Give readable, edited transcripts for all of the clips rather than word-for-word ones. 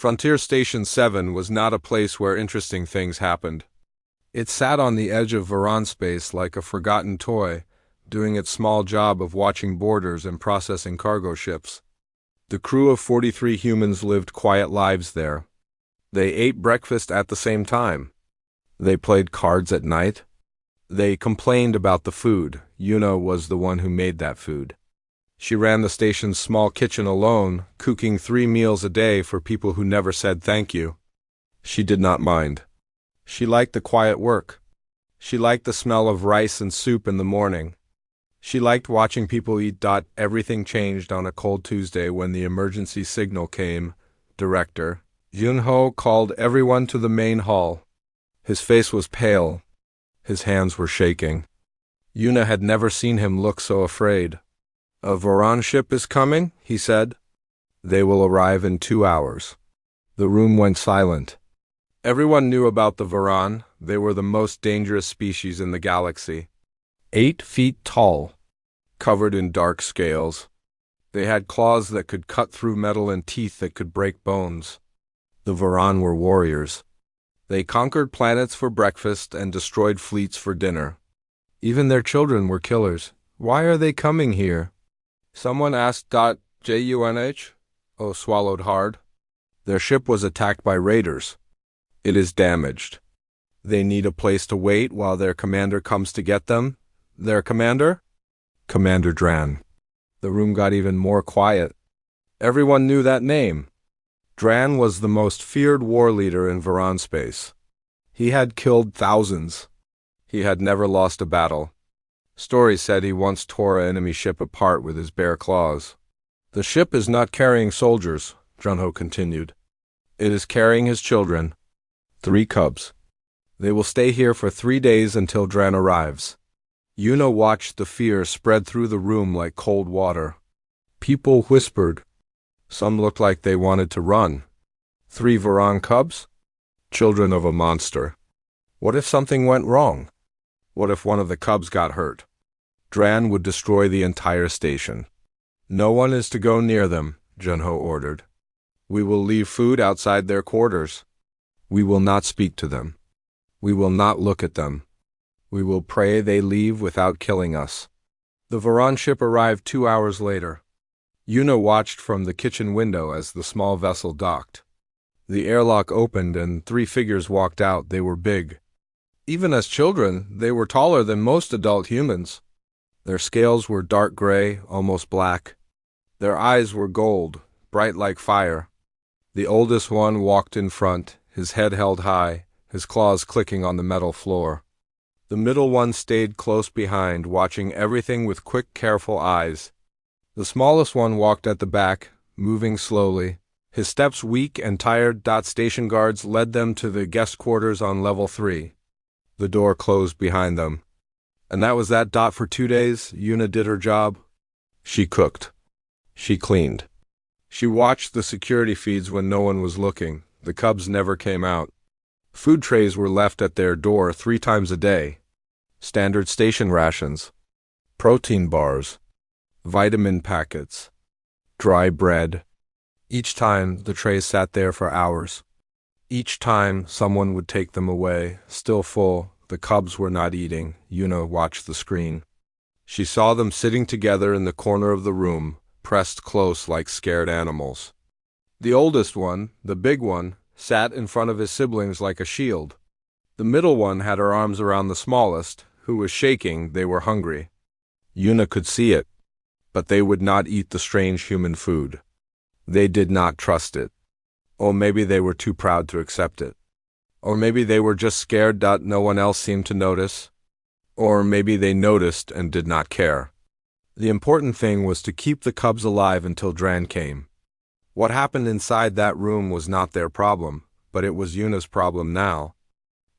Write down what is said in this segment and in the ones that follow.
Frontier Station 7 was not a place where interesting things happened. It sat on the edge of Varan space like a forgotten toy, doing its small job of watching borders and processing cargo ships. The crew of 43 humans lived quiet lives there. They ate breakfast at the same time. They played cards at night. They complained about the food. Yuna was the one who made that food. She ran the station's small kitchen alone, cooking 3 meals a day for people who never said thank you. She did not mind. She liked the quiet work. She liked the smell of rice and soup in the morning. She liked watching people eat. Everything changed on a cold Tuesday when the emergency signal came. Director Junho called everyone to the main hall. His face was pale. His hands were shaking. Yuna had never seen him look so afraid. "A Varan ship is coming," he said. "They will arrive in 2 hours." The room went silent. Everyone knew about the Varan. They were the most dangerous species in the galaxy. 8 feet tall, covered in dark scales. They had claws that could cut through metal and teeth that could break bones. The Varan were warriors. They conquered planets for breakfast and destroyed fleets for dinner. Even their children were killers. "Why are they coming here?" Someone asked. Junh? Oh, swallowed hard. Their ship was attacked by raiders. It is damaged. They need a place to wait while their commander comes to get them. Their commander? Commander Dran. The room got even more quiet. Everyone knew that name. Dran was the most feared war leader in Varan space. He had killed thousands. He had never lost a battle. Stories said he once tore an enemy ship apart with his bare claws. "The ship is not carrying soldiers," Junho continued. "It is carrying his children. 3 cubs. They will stay here for 3 days until Dran arrives." Yuna watched the fear spread through the room like cold water. People whispered. Some looked like they wanted to run. 3 Varan cubs? Children of a monster. What if something went wrong? What if one of the cubs got hurt? Dran would destroy the entire station. "No one is to go near them," Junho ordered. "We will leave food outside their quarters. We will not speak to them. We will not look at them. We will pray they leave without killing us." The Varan ship arrived 2 hours later. Yuna watched from the kitchen window as the small vessel docked. The airlock opened and 3 figures walked out. They were big. Even as children, they were taller than most adult humans. Their scales were dark gray, almost black. Their eyes were gold, bright like fire. The oldest one walked in front, his head held high, his claws clicking on the metal floor. The middle one stayed close behind, watching everything with quick, careful eyes. The smallest one walked at the back, moving slowly, his steps weak and tired. Station guards led them to the guest quarters on level 3. The door closed behind them. And that was that. For 2 days, Yuna did her job. She cooked. She cleaned. She watched the security feeds when no one was looking. The cubs never came out. Food trays were left at their door 3 times a day. Standard station rations. Protein bars. Vitamin packets. Dry bread. Each time, the trays sat there for hours. Each time, someone would take them away, still full. The cubs were not eating. Yuna watched the screen. She saw them sitting together in the corner of the room, pressed close like scared animals. The oldest one, the big one, sat in front of his siblings like a shield. The middle one had her arms around the smallest, who was shaking. They were hungry. Yuna could see it, but they would not eat the strange human food. They did not trust it. Or maybe they were too proud to accept it. Or maybe they were just scared. No one else seemed to notice. Or maybe they noticed and did not care. The important thing was to keep the cubs alive until Dran came. What happened inside that room was not their problem, but it was Yuna's problem now.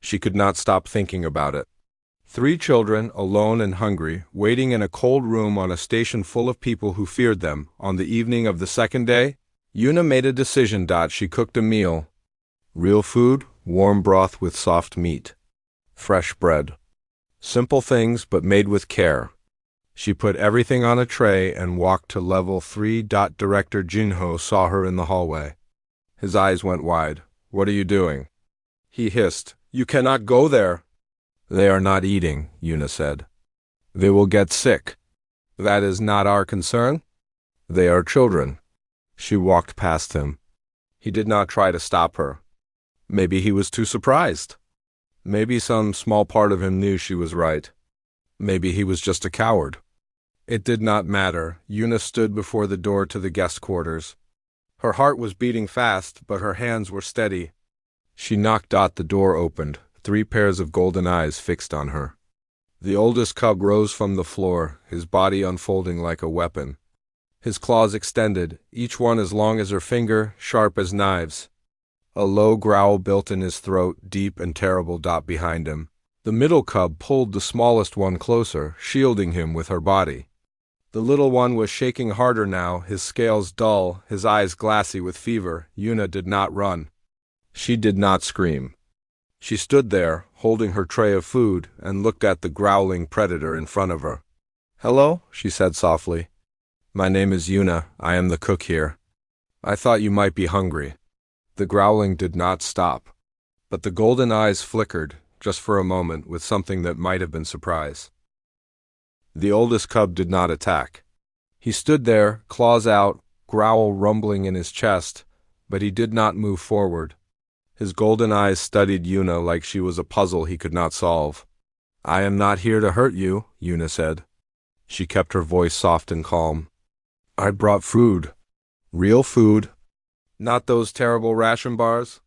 She could not stop thinking about it. 3 children, alone and hungry, waiting in a cold room on a station full of people who feared them. On the evening of the 2nd day, Yuna made a decision. She cooked a meal. Real food, warm broth with soft meat. Fresh bread. Simple things, but made with care. She put everything on a tray and walked to level 3. Director Junho saw her in the hallway. His eyes went wide. "What are you doing?" He hissed. "You cannot go there." "They are not eating," Yuna said. "They will get sick." "That is not our concern." "They are children." She walked past him. He did not try to stop her. Maybe he was too surprised. Maybe some small part of him knew she was right. Maybe he was just a coward. It did not matter. Yuna stood before the door to the guest quarters. Her heart was beating fast, but her hands were steady. She knocked. The door opened, 3 pairs of golden eyes fixed on her. The oldest cub rose from the floor, his body unfolding like a weapon. His claws extended, each one as long as her finger, sharp as knives. A low growl built in his throat, deep and terrible. Behind him, the middle cub pulled the smallest one closer, shielding him with her body. The little one was shaking harder now, his scales dull, his eyes glassy with fever. Yuna did not run. She did not scream. She stood there, holding her tray of food, and looked at the growling predator in front of her. "Hello," she said softly. "My name is Yuna. I am the cook here. I thought you might be hungry." The growling did not stop, but the golden eyes flickered, just for a moment, with something that might have been surprise. The oldest cub did not attack. He stood there, claws out, growl rumbling in his chest, but he did not move forward. His golden eyes studied Yuna like she was a puzzle he could not solve. "I am not here to hurt you," Yuna said. She kept her voice soft and calm. "I brought food. Real food. Not those terrible ration bars."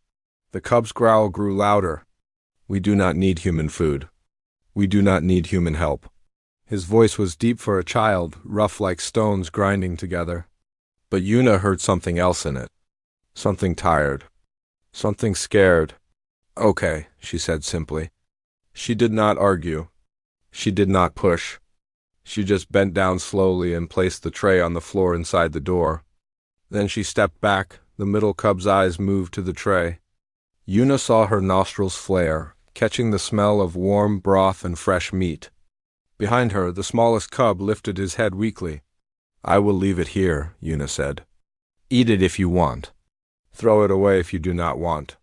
The cub's growl grew louder. "We do not need human food. We do not need human help." His voice was deep for a child, rough like stones grinding together. But Yuna heard something else in it. Something tired. Something scared. "Okay," she said simply. She did not argue. She did not push. She just bent down slowly and placed the tray on the floor inside the door. Then she stepped back. The middle cub's eyes moved to the tray. Yuna saw her nostrils flare, catching the smell of warm broth and fresh meat. Behind her, the smallest cub lifted his head weakly. "I will leave it here," Yuna said. "Eat it if you want. Throw it away if you do not want.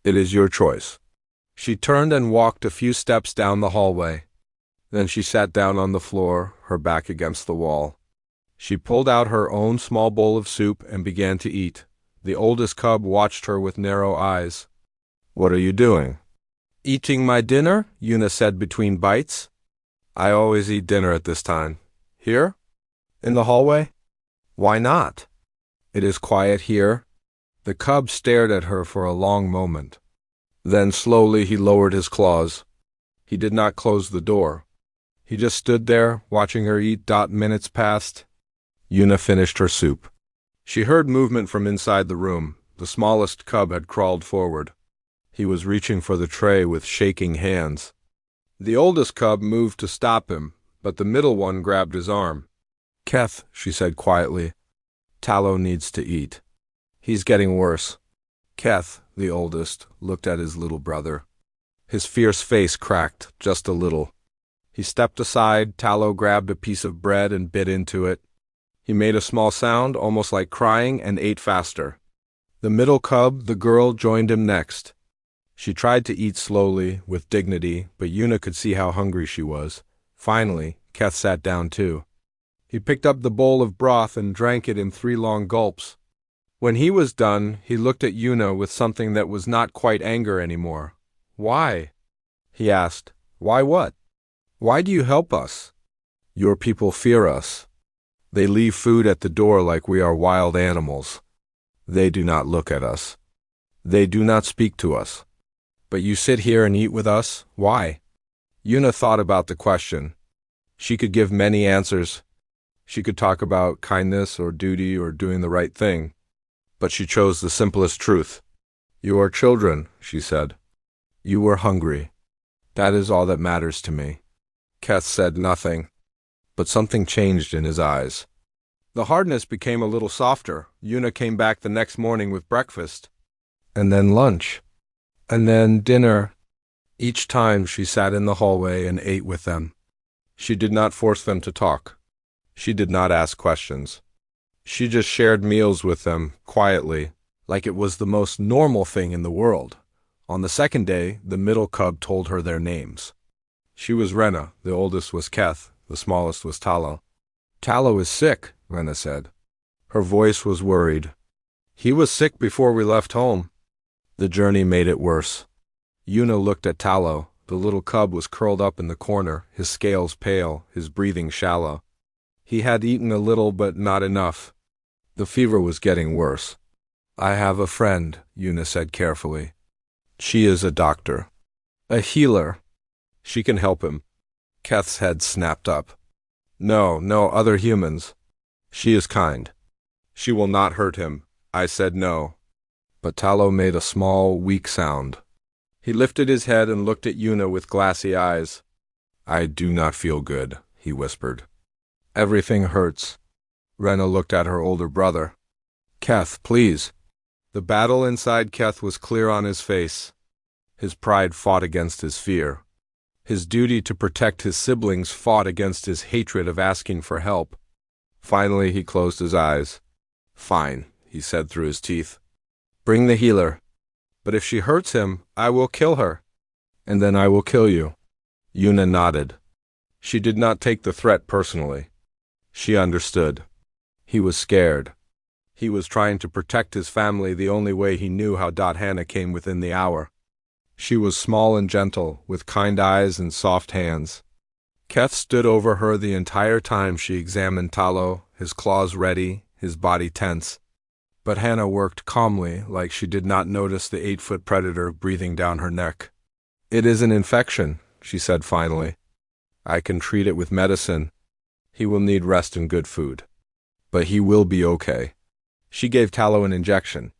It is your choice." She turned and walked a few steps down the hallway. Then she sat down on the floor, her back against the wall. She pulled out her own small bowl of soup and began to eat. The oldest cub watched her with narrow eyes. "What are you doing?" "Eating my dinner," Yuna said between bites. "I always eat dinner at this time." "Here? In the hallway?" "Why not?" "It is quiet here." The cub stared at her for a long moment. Then slowly he lowered his claws. He did not close the door. He just stood there, watching her eat. Minutes passed. Yuna finished her soup. She heard movement from inside the room. The smallest cub had crawled forward. He was reaching for the tray with shaking hands. The oldest cub moved to stop him, but the middle one grabbed his arm. "Keth," she said quietly, "Tallow needs to eat. He's getting worse." Keth, the oldest, looked at his little brother. His fierce face cracked, just a little. He stepped aside. Tallow grabbed a piece of bread and bit into it. He made a small sound, almost like crying, and ate faster. The middle cub, the girl, joined him next. She tried to eat slowly, with dignity, but Yuna could see how hungry she was. Finally, Keth sat down too. He picked up the bowl of broth and drank it in 3 long gulps. When he was done, he looked at Yuna with something that was not quite anger anymore. "Why?" he asked. "Why what? Why do you help us?" "Your people fear us. They leave food at the door like we are wild animals. They do not look at us. They do not speak to us. But you sit here and eat with us? Why?" Yuna thought about the question. She could give many answers. She could talk about kindness or duty or doing the right thing. But she chose the simplest truth. "You are children," she said. "You were hungry. That is all that matters to me." Keth said nothing, but something changed in his eyes. The hardness became a little softer. Yuna came back the next morning with breakfast. And then lunch. And then dinner. Each time she sat in the hallway and ate with them. She did not force them to talk. She did not ask questions. She just shared meals with them, quietly, like it was the most normal thing in the world. On the second day, the middle cub told her their names. She was Rena, the oldest was Keth, the smallest was Talo. Talo is sick, Rena said. Her voice was worried. He was sick before we left home. The journey made it worse. Yuna looked at Talo. The little cub was curled up in the corner, his scales pale, his breathing shallow. He had eaten a little but not enough. The fever was getting worse. I have a friend, Yuna said carefully. She is a doctor. A healer. She can help him. Keth's head snapped up. No, other humans. She is kind. She will not hurt him. I said no. But Talo made a small, weak sound. He lifted his head and looked at Yuna with glassy eyes. I do not feel good, he whispered. Everything hurts. Rena looked at her older brother. Keth, please. The battle inside Keth was clear on his face. His pride fought against his fear. His duty to protect his siblings fought against his hatred of asking for help. Finally, he closed his eyes. Fine, he said through his teeth. Bring the healer. But if she hurts him, I will kill her. And then I will kill you. Yuna nodded. She did not take the threat personally. She understood. He was scared. He was trying to protect his family the only way he knew how. Hannah came within the hour. She was small and gentle, with kind eyes and soft hands. Keth stood over her the entire time she examined Talo, his claws ready, his body tense. But Hannah worked calmly, like she did not notice the 8-foot predator breathing down her neck. It is an infection, she said finally. I can treat it with medicine. He will need rest and good food. But he will be okay. She gave Talo an injection.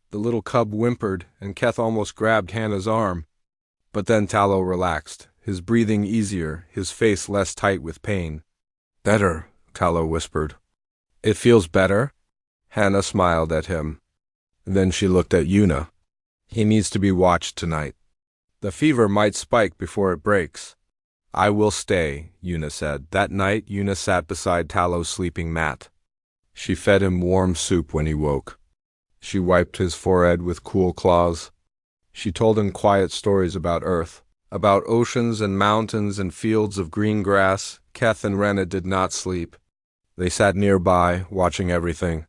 The little cub whimpered, and Keth almost grabbed Hannah's arm. But then Talo relaxed, his breathing easier, his face less tight with pain. Better, Talo whispered. It feels better? Hannah smiled at him. Then she looked at Yuna. He needs to be watched tonight. The fever might spike before it breaks. I will stay, Yuna said. That night, Yuna sat beside Talo's sleeping mat. She fed him warm soup when he woke. She wiped his forehead with cool claws. She told him quiet stories about Earth, about oceans and mountains and fields of green grass. Keth and Rena did not sleep. They sat nearby, watching everything.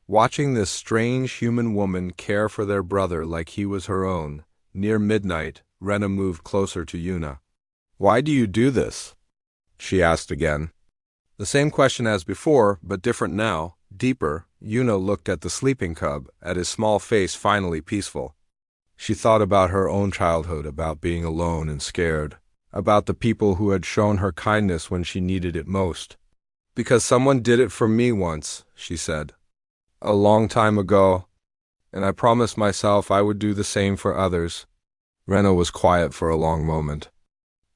Watching this strange human woman care for their brother like he was her own. Near midnight, Rena moved closer to Yuna. Why do you do this? She asked again. The same question as before, but different now, deeper. Yuna looked at the sleeping cub, at his small face finally peaceful. She thought about her own childhood, about being alone and scared, about the people who had shown her kindness when she needed it most. Because someone did it for me once, she said. A long time ago, and I promised myself I would do the same for others. Rena was quiet for a long moment.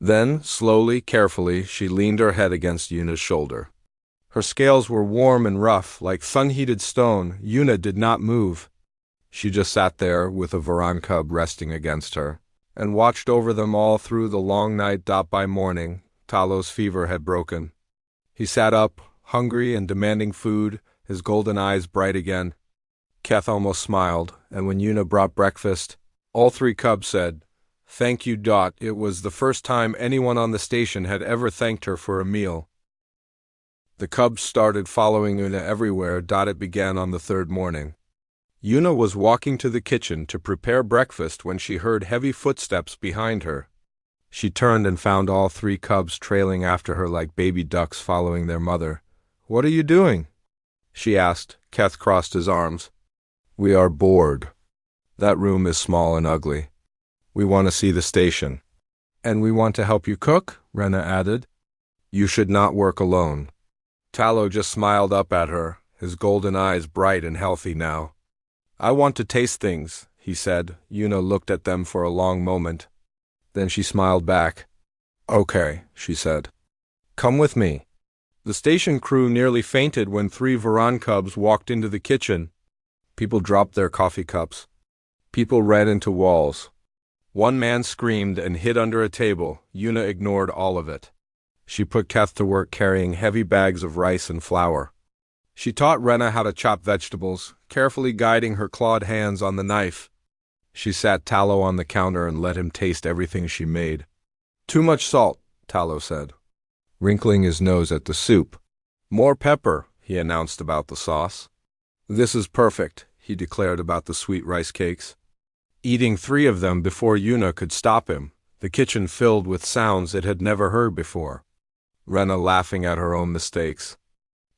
Then, slowly, carefully, she leaned her head against Yuna's shoulder. Her scales were warm and rough, like sun-heated stone. Yuna did not move. She just sat there with a Varan cub resting against her, and watched over them all through the long night. By morning, Talo's fever had broken. He sat up, hungry and demanding food, his golden eyes bright again. Keth almost smiled, and when Yuna brought breakfast, all 3 cubs said, Thank you. It was the first time anyone on the station had ever thanked her for a meal. The cubs started following Yuna everywhere. It began on the 3rd morning. Yuna was walking to the kitchen to prepare breakfast when she heard heavy footsteps behind her. She turned and found all 3 cubs trailing after her like baby ducks following their mother. What are you doing? She asked. Keth crossed his arms. We are bored. That room is small and ugly. We want to see the station. And we want to help you cook, Rena added. You should not work alone. Talo just smiled up at her, his golden eyes bright and healthy now. I want to taste things, he said. Yuna looked at them for a long moment. Then she smiled back. Okay, she said. Come with me. The station crew nearly fainted when 3 Varan cubs walked into the kitchen. People dropped their coffee cups. People ran into walls. One man screamed and hid under a table. Yuna ignored all of it. She put Keth to work carrying heavy bags of rice and flour. She taught Rena how to chop vegetables, carefully guiding her clawed hands on the knife. She sat Tallow on the counter and let him taste everything she made. "Too much salt," Tallow said, wrinkling his nose at the soup. "More pepper," he announced about the sauce. "This is perfect," he declared about the sweet rice cakes. Eating 3 of them before Yuna could stop him, the kitchen filled with sounds it had never heard before. Rena laughing at her own mistakes.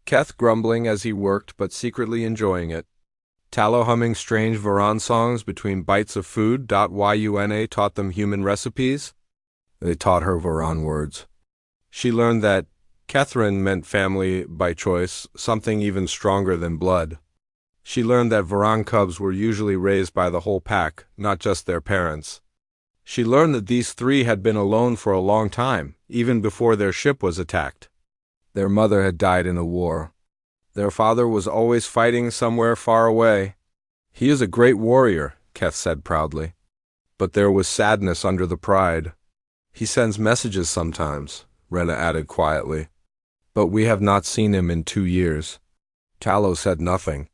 Keth grumbling as he worked but secretly enjoying it. Tallow humming strange Varan songs between bites of food. Yuna taught them human recipes. They taught her Varan words. She learned that Catherine meant family by choice, something even stronger than blood. She learned that Varan cubs were usually raised by the whole pack, not just their parents. She learned that these 3 had been alone for a long time, even before their ship was attacked. Their mother had died in a war. Their father was always fighting somewhere far away. "He is a great warrior," Keth said proudly. But there was sadness under the pride. "He sends messages sometimes," Rena added quietly. "But we have not seen him in 2 years. Tallow said nothing.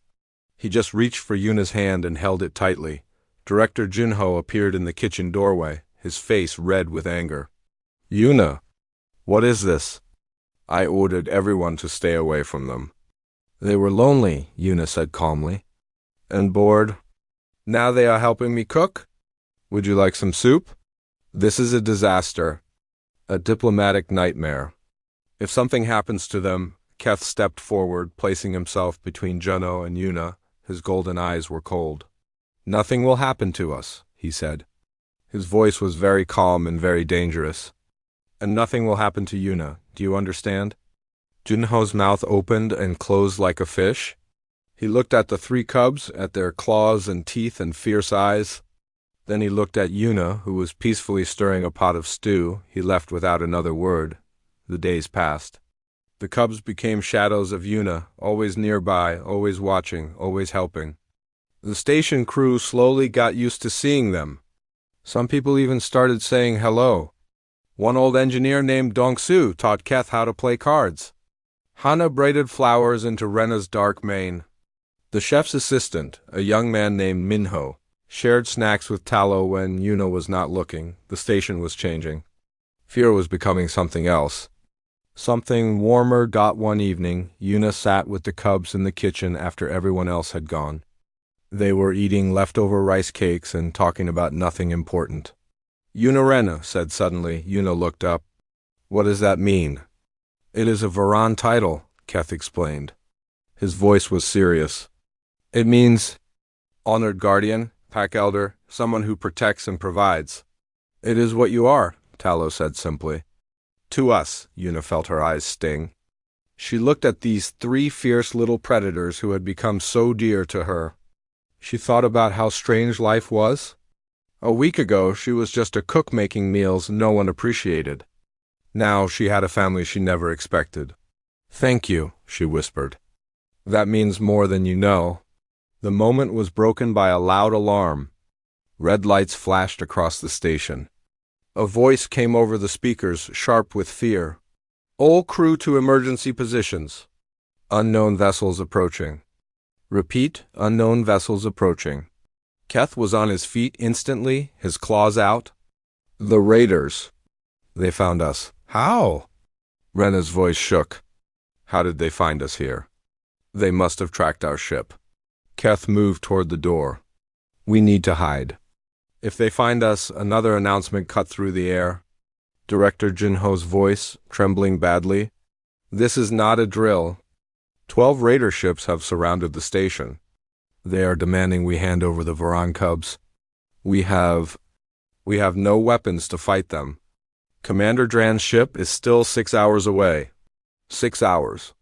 He just reached for Yuna's hand and held it tightly. Director Junho appeared in the kitchen doorway, his face red with anger. "Yuna, what is this?" "I ordered everyone to stay away from them." "They were lonely," Yuna said calmly. "And bored. Now they are helping me cook? Would you like some soup? This is a disaster. A diplomatic nightmare. If something happens to them," Keth stepped forward, placing himself between Junho and Yuna. His golden eyes were cold. "Nothing will happen to us," he said. His voice was very calm and very dangerous. "And nothing will happen to Yuna. Do you understand?" Junho's mouth opened and closed like a fish. He looked at the 3 cubs, at their claws and teeth and fierce eyes. Then he looked at Yuna, who was peacefully stirring a pot of stew. He left without another word. The days passed. The cubs became shadows of Yuna, always nearby, always watching, always helping. The station crew slowly got used to seeing them. Some people even started saying hello. One old engineer named Dongsu taught Keth how to play cards. Hana braided flowers into Rena's dark mane. The chef's assistant, a young man named Minho, shared snacks with Tallow when Yuna was not looking. The station was changing. Fear was becoming something else. Something warmer. One evening, Yuna sat with the cubs in the kitchen after everyone else had gone. They were eating leftover rice cakes and talking about nothing important. "Yuna Rena," said suddenly. Yuna looked up. "What does that mean?" "It is a Varan title," Keth explained. His voice was serious. "It means honored guardian, pack elder, someone who protects and provides." "It is what you are," Tallow said simply. "To us," Yuna felt her eyes sting. She looked at these 3 fierce little predators who had become so dear to her. She thought about how strange life was. A week ago, she was just a cook making meals no one appreciated. Now she had a family she never expected. "Thank you," she whispered. "That means more than you know." The moment was broken by a loud alarm. Red lights flashed across the station. A voice came over the speakers, sharp with fear. "All crew to emergency positions. Unknown vessels approaching. Repeat, unknown vessels approaching." Keth was on his feet instantly, his claws out. "The raiders. They found us." "How?" Rena's voice shook. "How did they find us here?" "They must have tracked our ship." Keth moved toward the door. "We need to hide. If they find us," another announcement cut through the air. Director Junho's voice, trembling badly. "This is not a drill. 12 raider ships have surrounded the station. They are demanding we hand over the Varan cubs. We have no weapons to fight them. Commander Dran's ship is still 6 hours away." 6 hours.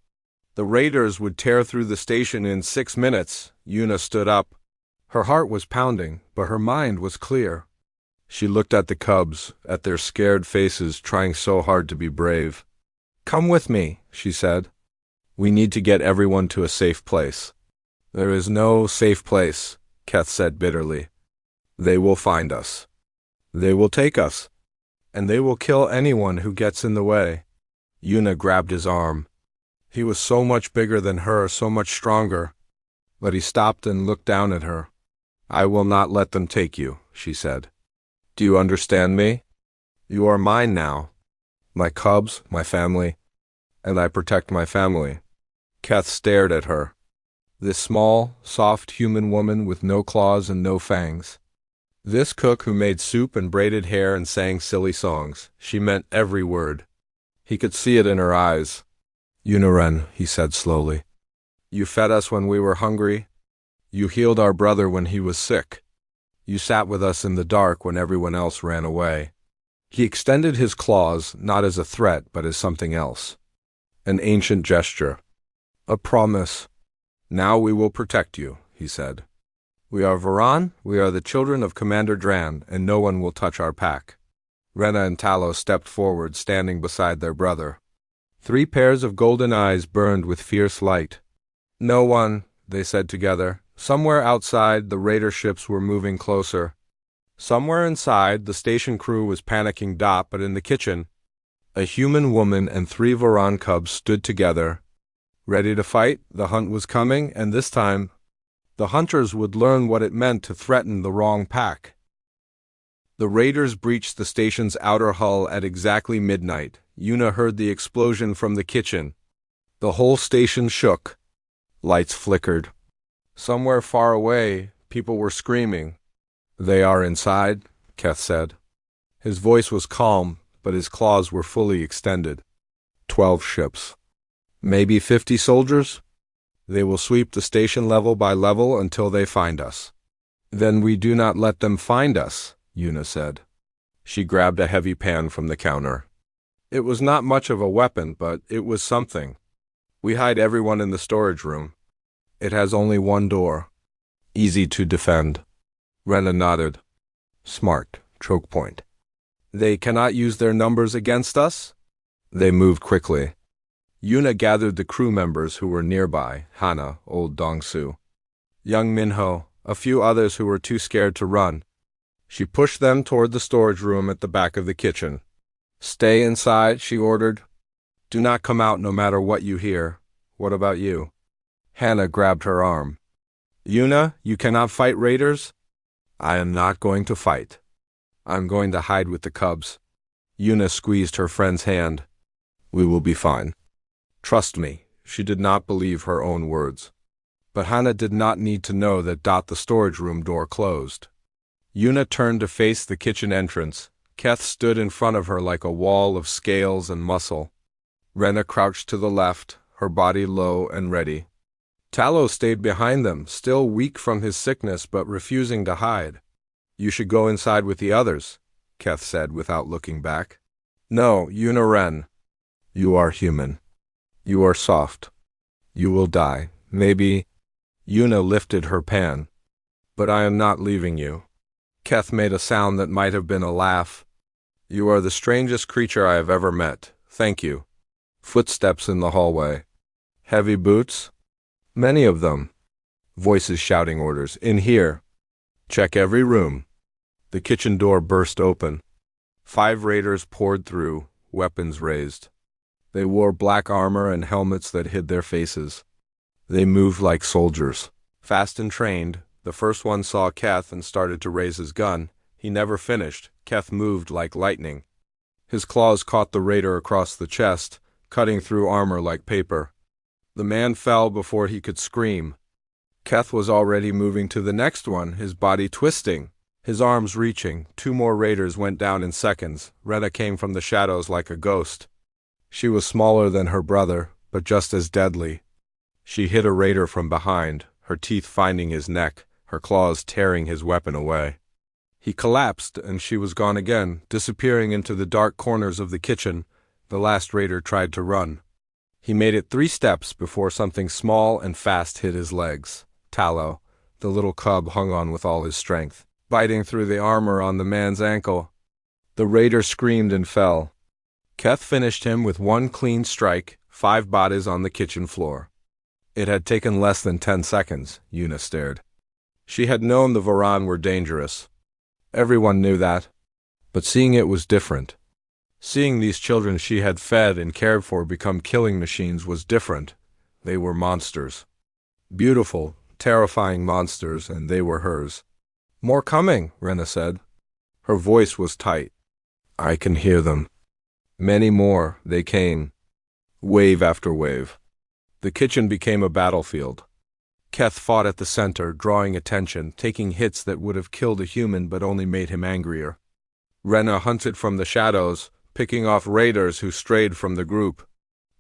The raiders would tear through the station in 6 minutes. Yuna stood up. Her heart was pounding, but her mind was clear. She looked at the cubs, at their scared faces trying so hard to be brave. "Come with me," she said. "We need to get everyone to a safe place." "There is no safe place," Keth said bitterly. "They will find us. They will take us. And they will kill anyone who gets in the way." Yuna grabbed his arm. He was so much bigger than her, so much stronger. But he stopped and looked down at her. "I will not let them take you," she said. "Do you understand me? You are mine now. My cubs, my family, and I protect my family." Keth stared at her. This small, soft human woman with no claws and no fangs. This cook who made soup and braided hair and sang silly songs. She meant every word. He could see it in her eyes. "Yunoren," he said slowly. "You fed us when we were hungry. You healed our brother when he was sick. You sat with us in the dark when everyone else ran away." He extended his claws, not as a threat, but as something else. An ancient gesture. A promise. "Now we will protect you," he said. "We are Varan, we are the children of Commander Dran, and no one will touch our pack." Rena and Talo stepped forward, standing beside their brother. 3 pairs of golden eyes burned with fierce light. "No one," they said together. Somewhere outside, the raider ships were moving closer. Somewhere inside, the station crew was panicking. But in the kitchen, a human woman and 3 Varan cubs stood together, ready to fight. The hunt was coming, and this time, the hunters would learn what it meant to threaten the wrong pack. The raiders breached the station's outer hull at exactly midnight. Yuna heard the explosion from the kitchen. The whole station shook. Lights flickered. Somewhere far away, people were screaming. "They are inside," Keth said. His voice was calm, but his claws were fully extended. 12 ships. Maybe 50 soldiers? They will sweep the station level by level until they find us. "Then we do not let them find us," Yuna said. She grabbed a heavy pan from the counter. It was not much of a weapon, but it was something. "We hide everyone in the storage room. It has only one door. Easy to defend." Rena nodded. "Smart, choke point. They cannot use their numbers against us?" They moved quickly. Yuna gathered the crew members who were nearby, Hana, old Dongsu, young Minho, a few others who were too scared to run. She pushed them toward the storage room at the back of the kitchen. "Stay inside," she ordered. "Do not come out no matter what you hear. What about you?" Hana grabbed her arm. "Yuna, you cannot fight raiders?" "I am not going to fight. I'm going to hide with the cubs." Yuna squeezed her friend's hand. "We will be fine. Trust me." She did not believe her own words. But Hana did not need to know that the storage room door closed. Yuna turned to face the kitchen entrance. Keth stood in front of her like a wall of scales and muscle. Rena crouched to the left, her body low and ready. Talo stayed behind them, still weak from his sickness but refusing to hide. "You should go inside with the others," Keth said without looking back. "No, Yuna Ren. You are human. You are soft. You will die. Maybe." Yuna lifted her pan. "But I am not leaving you." Keth made a sound that might have been a laugh. "You are the strangest creature I have ever met. Thank you." Footsteps in the hallway. Heavy boots? Many of them. Voices shouting orders. "In here. Check every room." The kitchen door burst open. 5 raiders poured through, weapons raised. They wore black armor and helmets that hid their faces. They moved like soldiers, fast and trained. The first one saw Keth and started to raise his gun. He never finished. Keth moved like lightning. His claws caught the raider across the chest, cutting through armor like paper. The man fell before he could scream. Keth was already moving to the next one, his body twisting, his arms reaching. 2 more raiders went down in seconds. Rena came from the shadows like a ghost. She was smaller than her brother, but just as deadly. She hit a raider from behind, her teeth finding his neck, her claws tearing his weapon away. He collapsed, and she was gone again, disappearing into the dark corners of the kitchen. The last raider tried to run. He made it 3 steps before something small and fast hit his legs. Talo, the little cub, hung on with all his strength, biting through the armor on the man's ankle. The raider screamed and fell. Keth finished him with 1 clean strike, 5 bodies on the kitchen floor. It had taken less than 10 seconds, Yuna stared. She had known the Varan were dangerous. Everyone knew that. But seeing it was different. Seeing these children she had fed and cared for become killing machines was different. They were monsters. Beautiful, terrifying monsters, and they were hers. "More coming," Rena said. Her voice was tight. "I can hear them." Many more, they came. Wave after wave. The kitchen became a battlefield. Keth fought at the center, drawing attention, taking hits that would have killed a human but only made him angrier. Rena hunted from the shadows, picking off raiders who strayed from the group.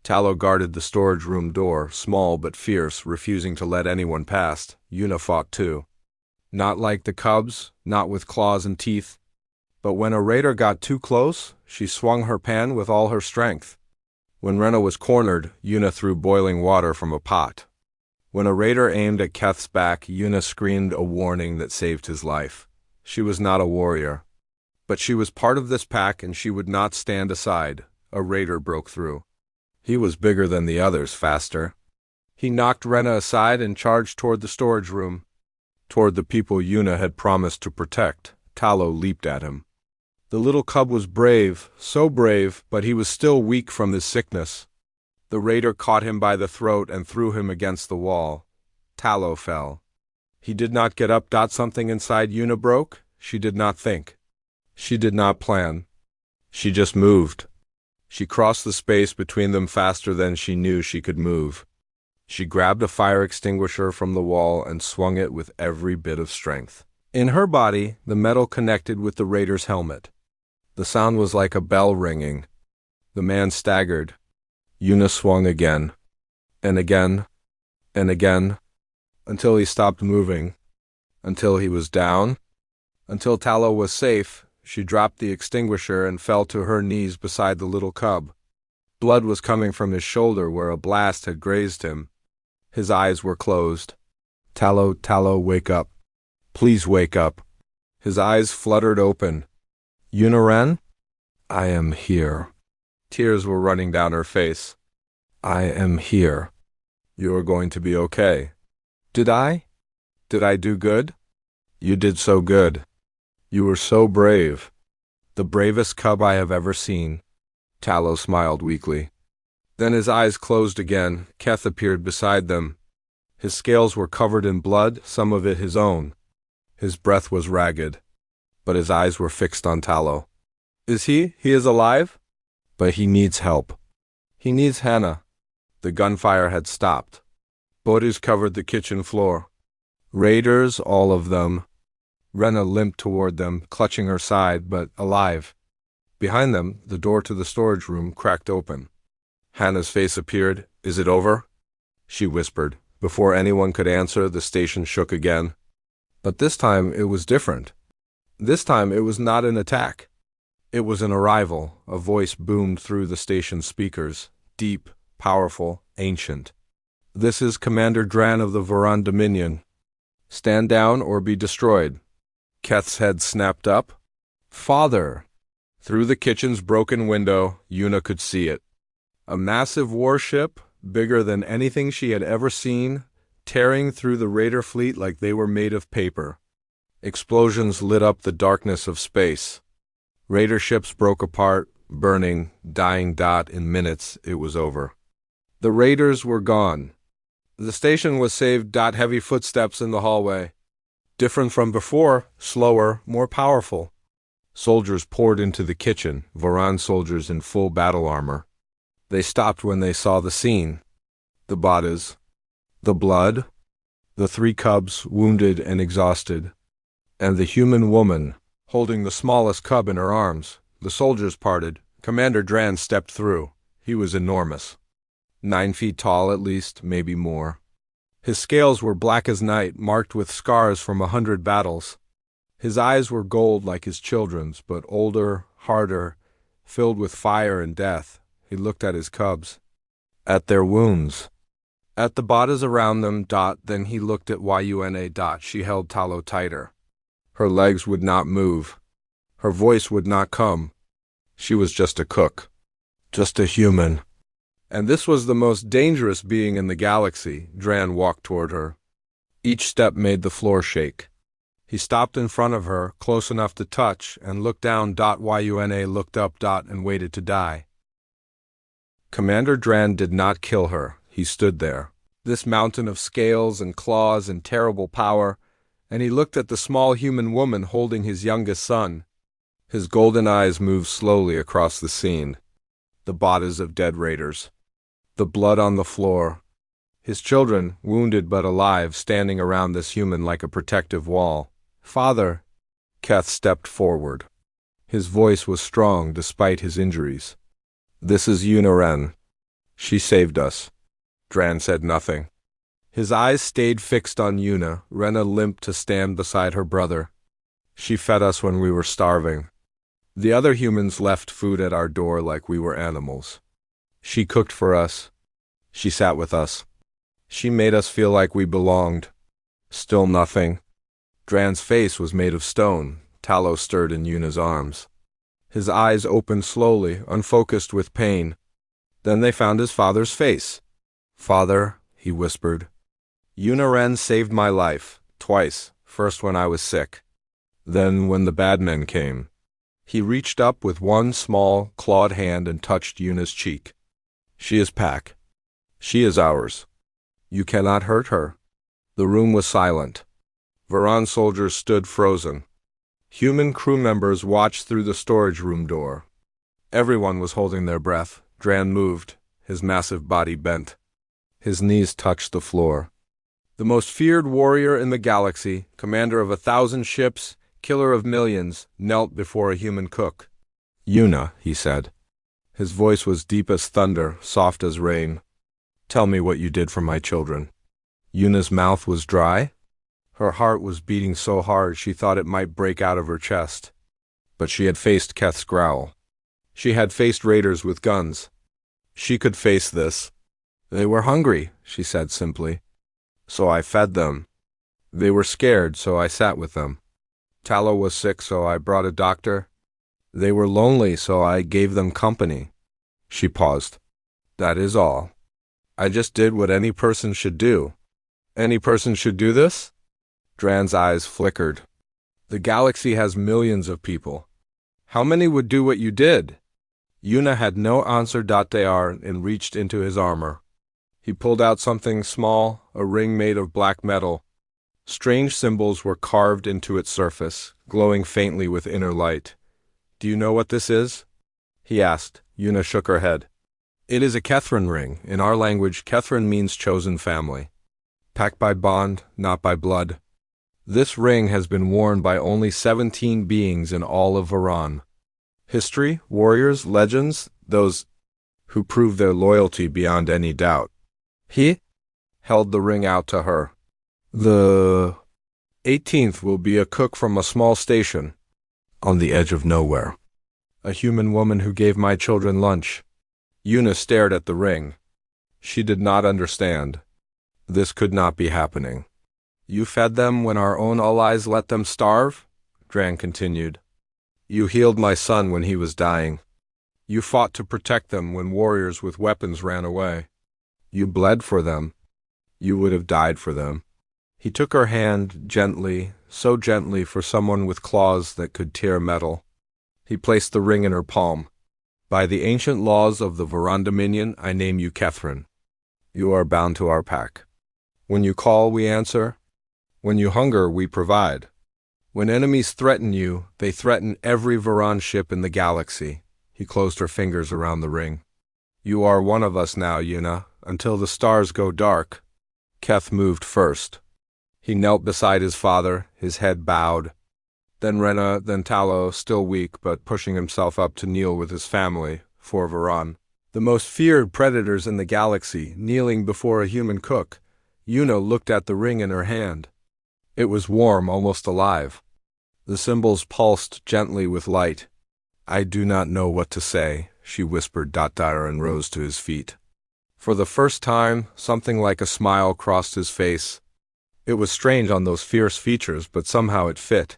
Tallow guarded the storage room door, small but fierce, refusing to let anyone past. Una fought too. Not like the cubs, not with claws and teeth. But when a raider got too close, she swung her pan with all her strength. When Rena was cornered, Una threw boiling water from a pot. When a raider aimed at Keth's back, Una screamed a warning that saved his life. She was not a warrior. But she was part of this pack and she would not stand aside. A raider broke through. He was bigger than the others, faster. He knocked Rena aside and charged toward the storage room. Toward the people Una had promised to protect. Tallow leaped at him. The little cub was brave, so brave, but he was still weak from his sickness. The raider caught him by the throat and threw him against the wall. Tallow fell. He did not get up. Something inside Una broke. She did not think. She did not plan. She just moved. She crossed the space between them faster than she knew she could move. She grabbed a fire extinguisher from the wall and swung it with every bit of strength. In her body, the metal connected with the raider's helmet. The sound was like a bell ringing. The man staggered. Una swung again, and again, and again, until he stopped moving, until he was down, until Tallow was safe. She dropped the extinguisher and fell to her knees beside the little cub. Blood was coming from his shoulder where a blast had grazed him. His eyes were closed. "Tallow, Tallow, wake up. Please wake up." His eyes fluttered open. "Una Wren? I am here." Tears were running down her face. "I am here. You are going to be okay." Did I? Did I do good?" "You did so good. You were so brave. The bravest cub I have ever seen." Tallow smiled weakly. Then his eyes closed again. Keth appeared beside them. His scales were covered in blood, some of it his own. His breath was ragged, but his eyes were fixed on Tallow. He is alive? But he needs help. He needs Hannah." The gunfire had stopped. Bodies covered the kitchen floor. Raiders, all of them. Rena limped toward them, clutching her side, but alive. Behind them, the door to the storage room cracked open. Hannah's face appeared. "Is it over?" she whispered. Before anyone could answer, the station shook again. But this time it was different. This time it was not an attack. It was an arrival. A voice boomed through the station speakers, deep, powerful, ancient. "This is Commander Dran of the Varan Dominion. Stand down or be destroyed." Keth's head snapped up. "Father!" Through the kitchen's broken window, Una could see it. A massive warship, bigger than anything she had ever seen, tearing through the raider fleet like they were made of paper. Explosions lit up the darkness of space. Raider ships broke apart, burning, dying. In minutes, it was over. The raiders were gone. The station was saved. Heavy footsteps in the hallway. Different from before, slower, more powerful. Soldiers poured into the kitchen, Varan soldiers in full battle armor. They stopped when they saw the scene. The bodies, the blood, the 3 cubs wounded and exhausted, and the human woman holding the smallest cub in her arms. The soldiers parted. Commander Dran stepped through. He was enormous. 9 feet tall at least, maybe more. His scales were black as night, marked with scars from 100 battles. His eyes were gold like his children's, but older, harder, filled with fire and death. He looked at his cubs, at their wounds, at the bodies around them. Then he looked at Una. She held Tallow tighter. Her legs would not move. Her voice would not come. She was just a cook, just a human. And this was the most dangerous being in the galaxy. Dran walked toward her. Each step made the floor shake. He stopped in front of her, close enough to touch, and looked down. Yuna looked up. And waited to die. Commander Dran did not kill her. He stood there, this mountain of scales and claws and terrible power, and he looked at the small human woman holding his youngest son. His golden eyes moved slowly across the scene. The bodies of dead raiders. The blood on the floor. His children, wounded but alive, standing around this human like a protective wall. "Father!" Keth stepped forward. His voice was strong despite his injuries. "This is Yuna. She saved us." Dran said nothing. His eyes stayed fixed on Yuna. Rena limped to stand beside her brother. "She fed us when we were starving. The other humans left food at our door like we were animals. She cooked for us. She sat with us. She made us feel like we belonged." Still nothing. Dran's face was made of stone. Tallow stirred in Yuna's arms. His eyes opened slowly, unfocused with pain. Then they found his father's face. "Father," he whispered, "Yuna saved my life, twice, first when I was sick. Then when the bad men came." He reached up with one small, clawed hand and touched Yuna's cheek. "She is Pack. She is ours. You cannot hurt her." The room was silent. Varan soldiers stood frozen. Human crew members watched through the storage room door. Everyone was holding their breath. Dran moved, his massive body bent. His knees touched the floor. The most feared warrior in the galaxy, commander of 1,000 ships, killer of millions, knelt before a human cook. "Yuna," he said. His voice was deep as thunder, soft as rain. "Tell me what you did for my children." Yuna's mouth was dry. Her heart was beating so hard she thought it might break out of her chest. But she had faced Keth's growl. She had faced raiders with guns. She could face this. "They were hungry," she said simply. "So I fed them. They were scared, so I sat with them. Tallow was sick, so I brought a doctor. They were lonely, so I gave them company." She paused. "That is all. I just did what any person should do." "Any person should do this?" Dran's eyes flickered. "The galaxy has millions of people. How many would do what you did?" Yuna had no answer. And reached into his armor. He pulled out something small, a ring made of black metal. Strange symbols were carved into its surface, glowing faintly with inner light. "Do you know what this is?" he asked. Yuna shook her head. "It is a Kethran ring. In our language, Kethran means chosen family. Packed by bond, not by blood. This ring has been worn by only 17 beings in all of Varan. History, warriors, legends, those who prove their loyalty beyond any doubt." He held the ring out to her. "The 18th will be a cook from a small station on the edge of nowhere. A human woman who gave my children lunch." Yuna stared at the ring. She did not understand. This could not be happening. "You fed them when our own allies let them starve?" Dran continued. "You healed my son when he was dying. You fought to protect them when warriors with weapons ran away. You bled for them. You would have died for them." He took her hand gently, so gently for someone with claws that could tear metal. He placed the ring in her palm. "By the ancient laws of the Varan Dominion, I name you Kethran. You are bound to our pack. When you call, we answer. When you hunger, we provide. When enemies threaten you, they threaten every Varan ship in the galaxy." He closed her fingers around the ring. "You are one of us now, Yuna, until the stars go dark." Keth moved first. He knelt beside his father, his head bowed. Then Rena, then Tallow, still weak but pushing himself up to kneel with his family, for Varan. The most feared predators in the galaxy, kneeling before a human cook. Yuna looked at the ring in her hand. It was warm, almost alive. The symbols pulsed gently with light. "I do not know what to say," she whispered. And rose to his feet. For the first time, something like a smile crossed his face. It was strange on those fierce features, but somehow it fit.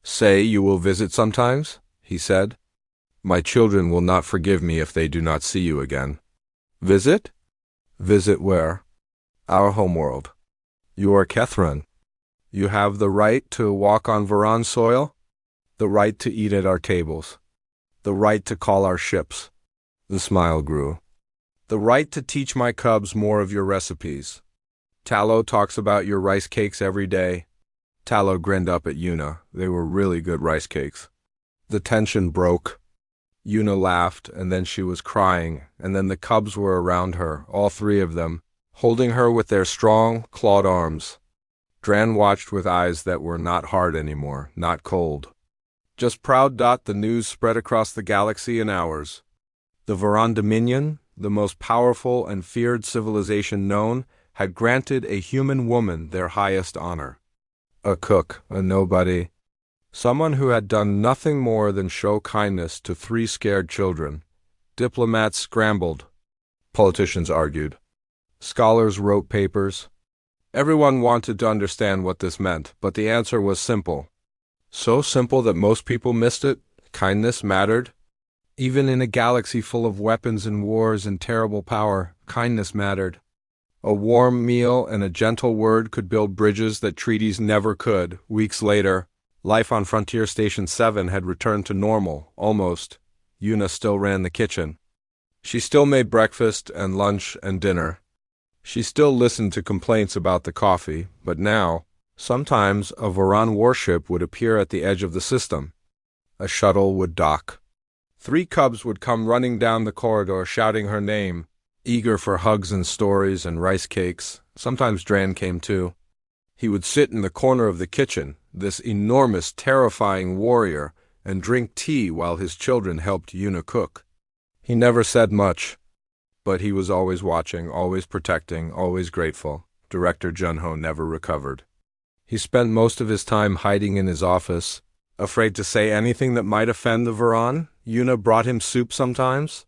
"Say you will visit sometimes," he said. "My children will not forgive me if they do not see you again." "Visit?" "Visit where?" "Our homeworld." "You are Kethran." You have the right to walk on Varan soil, the right to eat at our tables, the right to call our ships. The smile grew. The right to teach my cubs more of your recipes. Tallow talks about your rice cakes every day. Tallow grinned up at Yuna. They were really good rice cakes. The tension broke. Yuna laughed, and then she was crying, and then the cubs were around her, all three of them, holding her with their strong, clawed arms. Dran watched with eyes that were not hard anymore, not cold. Just proud. The news spread across the galaxy in hours. The Varan Dominion, the most powerful and feared civilization known, had granted a human woman their highest honor. A cook, a nobody. Someone who had done nothing more than show kindness to 3 scared children. Diplomats scrambled. Politicians argued. Scholars wrote papers. Everyone wanted to understand what this meant, but the answer was simple. So simple that most people missed it. Kindness mattered. Even in a galaxy full of weapons and wars and terrible power, kindness mattered. A warm meal and a gentle word could build bridges that treaties never could. Weeks later, life on Frontier Station 7 had returned to normal, almost. Yuna still ran the kitchen. She still made breakfast and lunch and dinner. She still listened to complaints about the coffee, but now, sometimes a Varan warship would appear at the edge of the system. A shuttle would dock. 3 cubs would come running down the corridor shouting her name, eager for hugs and stories and rice cakes. Sometimes Dran came too. He would sit in the corner of the kitchen, this enormous, terrifying warrior, and drink tea while his children helped Yuna cook. He never said much, but he was always watching, always protecting, always grateful. Director Junho never recovered. He spent most of his time hiding in his office, afraid to say anything that might offend the Varan. Yuna brought him soup sometimes.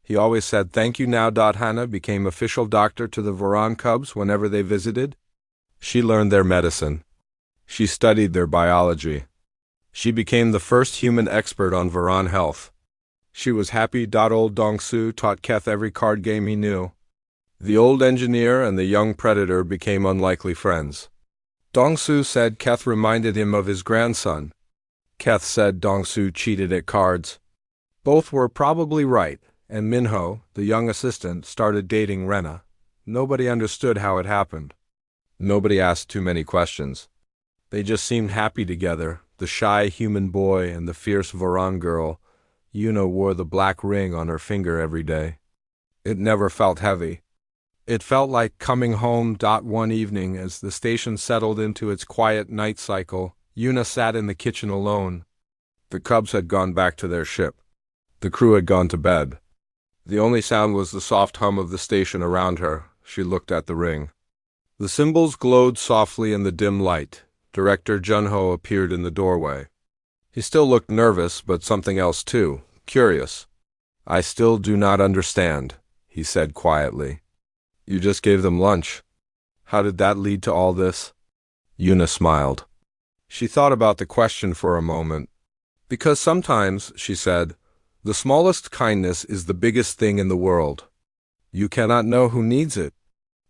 He always said thank you now. Hannah became official doctor to the Varan cubs whenever they visited. She learned their medicine. She studied their biology. She became the first human expert on Varan health. She was happy. Old Dongsu taught Keth every card game he knew. The old engineer and the young predator became unlikely friends. Dongsu said Keth reminded him of his grandson. Keth said Dongsu cheated at cards. Both were probably right, and Minho, the young assistant, started dating Rena. Nobody understood how it happened. Nobody asked too many questions. They just seemed happy together, the shy human boy and the fierce Varan girl. Yuna wore the black ring on her finger every day. It never felt heavy. It felt like coming home. One evening, as the station settled into its quiet night cycle, Yuna sat in the kitchen alone. The cubs had gone back to their ship. The crew had gone to bed. The only sound was the soft hum of the station around her. She looked at the ring. The symbols glowed softly in the dim light. Director Junho appeared in the doorway. He still looked nervous, but something else too, curious. I still do not understand, he said quietly. You just gave them lunch. How did that lead to all this? Yuna smiled. She thought about the question for a moment. Because sometimes, she said, the smallest kindness is the biggest thing in the world. You cannot know who needs it.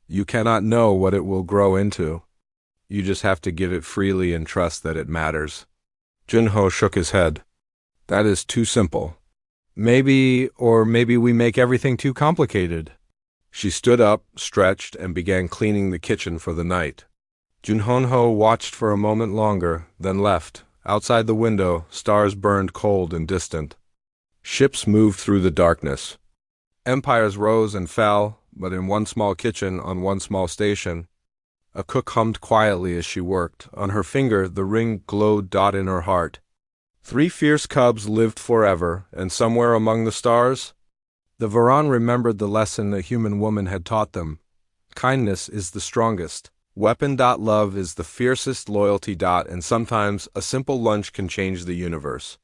You cannot know what it will grow into. You just have to give it freely and trust that it matters. Junho shook his head. That is too simple. Maybe we make everything too complicated. She stood up, stretched, and began cleaning the kitchen for the night. Junho watched for a moment longer, then left. Outside the window, stars burned cold and distant. Ships moved through the darkness. Empires rose and fell, but in one small kitchen on one small station. A cook hummed quietly as she worked. On her finger, the ring glowed. In her heart. 3 fierce cubs lived forever, and somewhere among the stars, the Varan remembered the lesson a human woman had taught them. Kindness is the strongest. Weapon. Love is the fiercest. Loyalty. And sometimes a simple lunch can change the universe.